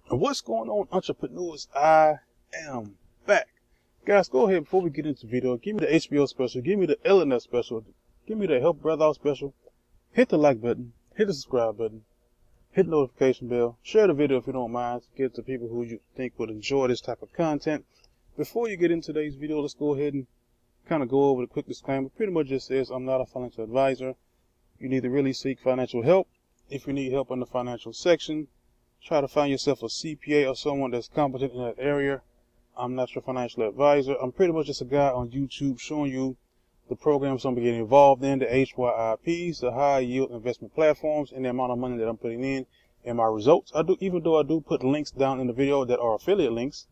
And what's going on, entrepreneurs? I am back. Guys, go ahead before we get into the video. Give me the HBO special. Give me the LNS special. Give me the Help Brother Out special. Hit the like button. Hit the subscribe button. Hit the notification bell. Share the video if you don't mind. Get it to people who you think would enjoy this type of content. Before you get into today's video, let's go ahead and kind of go over the quick disclaimer. Pretty much just says I'm not a financial advisor. You need to really seek financial help. If you need help in the financial section, try to find yourself a CPA or someone that's competent in that area. I'm not your financial advisor. I'm pretty much just a guy on YouTube showing you the programs I'm getting involved in, the HYIPs, the high yield investment platforms, and the amount of money that I'm putting in and my results. Even though I do put links down in the video that are affiliate links,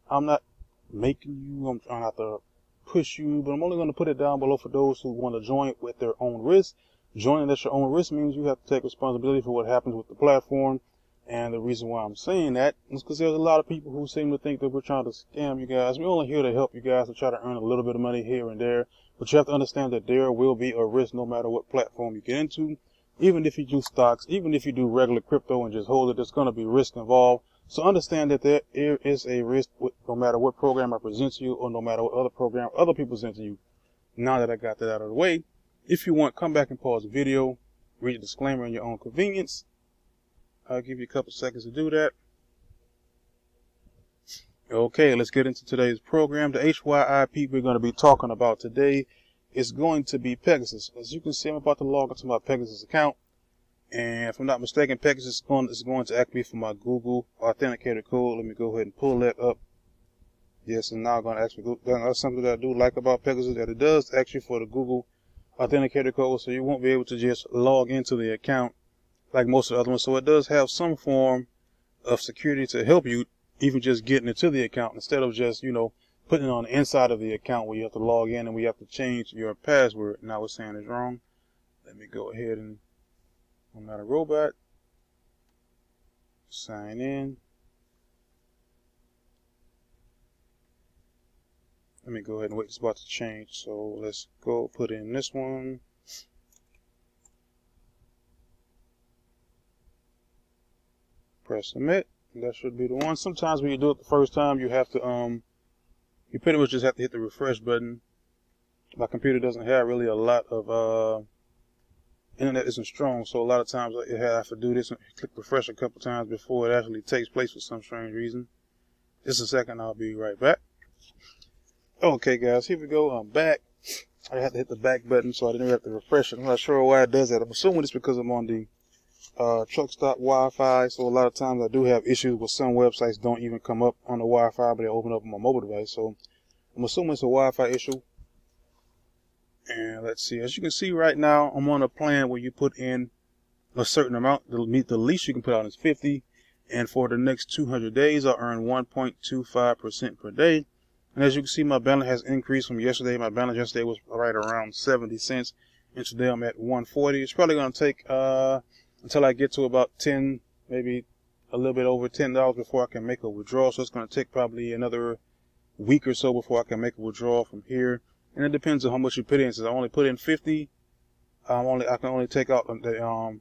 I'm not making you, I'm trying not to push you, but I'm only going to put it down below for those who want to join with their own risk. Joining at your own risk means you have to take responsibility for what happens with the platform. And the reason why I'm saying that is because there's a lot of people who seem to think that we're trying to scam you guys. We're only here to help you guys to try to earn a little bit of money here and there. But you have to understand that there will be a risk no matter what platform you get into. Even if you do stocks, even if you do regular crypto and just hold it, there's going to be risk involved. So understand that there is a risk no matter what program I present to you or no matter what other program other people present to you. Now that I got that out of the way, if you want, come back and pause the video, read the disclaimer in your own convenience. I'll give you a couple seconds to do that. Okay, let's get into today's program. The HYIP we're going to be talking about today is going to be Pegasus. As you can see, I'm about to log into my Pegasus account. And if I'm not mistaken, Pegasus is going to ask me for my Google Authenticator code. Let me go ahead and pull that up. Yes, and now I'm going to ask me. That's something that I do like about Pegasus, that it does ask you for the Google Authenticator code, so you won't be able to just log into the account like most of the other ones. So it does have some form of security to help you even just getting into the account instead of just, putting it on the inside of the account where you have to log in and we have to change your password. Now it's saying it's wrong. Let me go ahead and, I'm not a robot. Sign in. Let me go ahead and wait. It's about to change. So let's go put in this one. Press submit. That should be the one. Sometimes when you do it the first time, you have to, you pretty much just have to hit the refresh button. My computer doesn't have really a lot of, internet isn't strong, so a lot of times I have to do this and click refresh a couple times before it actually takes place for some strange reason. Just a second, I'll be right back. Okay, guys, here we go. I'm back. I had to hit the back button, so I didn't have to refresh it. I'm not sure why it does that. I'm assuming it's because I'm on the truck stop Wi-Fi, so a lot of times I do have issues with some websites don't even come up on the Wi-Fi, but they open up on my mobile device. So I'm assuming it's a Wi-Fi issue. And let's see, as you can see right now, I'm on a plan where you put in a certain amount. The least you can put out is 50, and for the next 200 days, I'll earn 1.25% per day. And as you can see, my balance has increased from yesterday. My balance yesterday was right around 70 cents, and today I'm at 140. It's probably going to take until I get to about 10, maybe a little bit over $10 before I can make a withdrawal. So it's going to take probably another week or so before I can make a withdrawal from here. And it depends on how much you put in. Since I only put in 50, I can only take out the,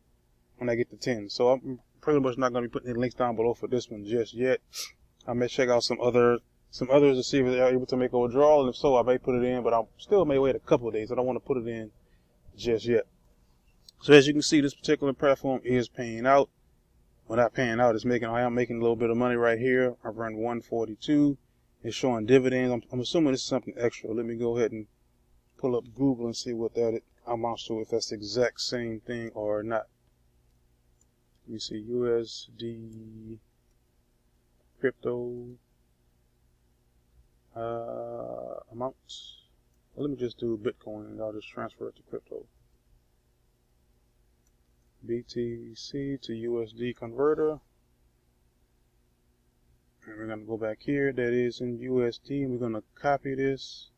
when I get to 10. So I'm pretty much not going to be putting any links down below for this one just yet. I may check out some others to see if they're able to make a withdrawal. And if so, I may put it in, but I still may wait a couple of days. I don't want to put it in just yet. So as you can see, this particular platform is paying out. Well, not paying out, I am making a little bit of money right here. I've earned 142. It's showing dividends. I'm assuming this is something extra. Let me go ahead and pull up Google and see what that amounts to, if that's the exact same thing or not. Let me see, USD crypto amounts. Well, let me just do Bitcoin and I'll just transfer it to crypto. BTC to USD converter. And we're going to go back here. That is in USD. And we're going to copy this.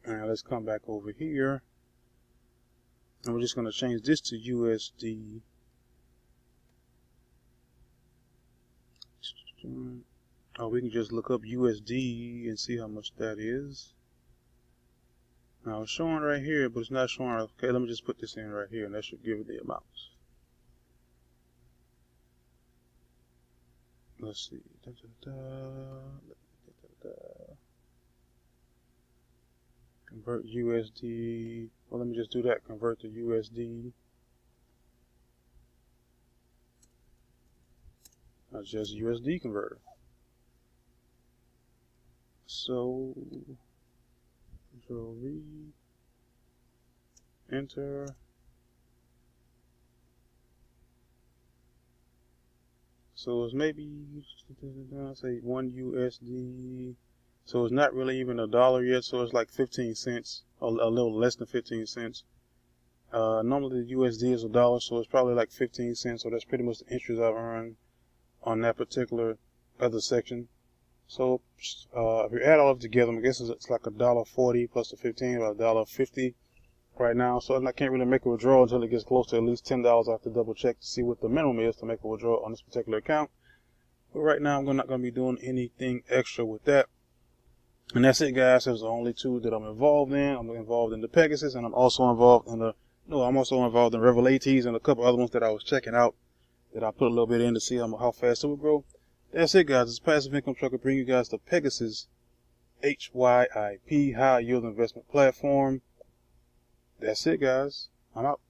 And let's come back over here. And we're just going to change this to USD. Oh, we can just look up USD and see how much that is. Now it's showing right here, but it's not showing. Okay, let me just put this in right here, and that should give it the amounts. let's see. Convert USD. Well, let me just do that. Convert to USD. Just USD converter. So, Control V, enter. So it's maybe, say 1 USD. So it's not really even $1 yet. So it's like 15 cents, a little less than 15 cents. Normally the USD is $1, so it's probably like 15 cents. So that's pretty much the interest I've earned on that particular other section. So if you add all of it together, I guess it's like $1.40 plus the 15, about $1.50 right now. So I can't really make a withdrawal until it gets close to at least $10. I have to double check to see what the minimum is to make a withdrawal on this particular account. But right now I'm not going to be doing anything extra with that. And that's it, guys. Those are the only two that I'm involved in. I'm involved in the Pegasus, and I'm also involved in Revelates and a couple other ones that I was checking out that I put a little bit in to see how fast it would grow. That's it, guys. It's Passive Income Trucker bringing you guys the Pegasus HYIP, High Yield Investment Platform. That's it, guys. I'm out.